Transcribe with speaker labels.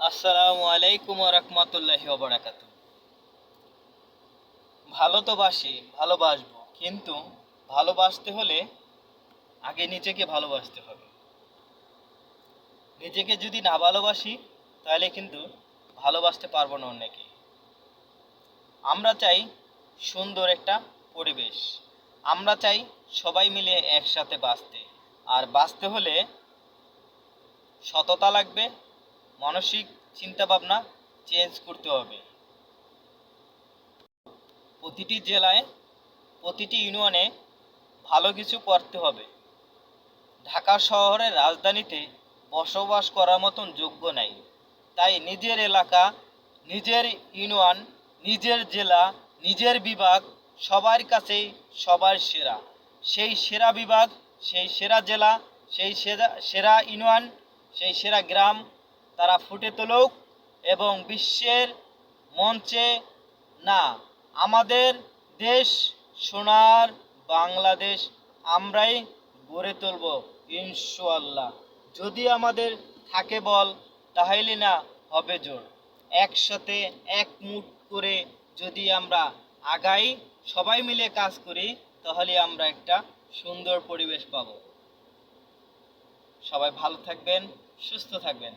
Speaker 1: আসসালামু আলাইকুম ওয়া রাহমাতুল্লাহি ওয়া বারাকাতুহু। ভালো তো বাসি, ভালোবাসবো, কিন্তু ভালোবাসতে হলে আগে নিজেকে ভালোবাসতে হবে। নিজেকে যদি না ভালোবাসি তাহলে কিন্তু ভালোবাসতে পারবো না অন্যকে। আমরা চাই সুন্দর একটা পরিবেশ, আমরা চাই সবাই মিলে একসাথে বাঁচতে। আর বাঁচতে হলে সততা লাগবে, মানসিক চিন্তাভাবনা চেঞ্জ করতে হবে। প্রতিটি জেলায়, প্রতিটি ইউনিয়নে ভালো কিছু করতে হবে। ঢাকা শহরের রাজধানীতে বসবাস করার মতন যোগ্য নাই। তাই নিজের এলাকা, নিজের ইউনিয়ন, নিজের জেলা, নিজের বিভাগ সবার কাছেই সবার সেরা। সেই সেরা বিভাগ, সেই সেরা জেলা, সেই সেরা সেরা ইউনিয়ন, সেই সেরা গ্রাম তারা ফুটে তুলুক এবং বিশ্বের মঞ্চে, না, আমাদের দেশ সোনার বাংলাদেশ আমরাই গড়ে তুলব ইনশাআল্লাহ। যদি আমাদের থাকে বল তাহলে না হবে জোর। একসাথে একমুঠ করে যদি আমরা আগাই, সবাই মিলে কাজ করি, তাহলে আমরা একটা সুন্দর পরিবেশ পাব। সবাই ভালো থাকবেন, সুস্থ থাকবেন।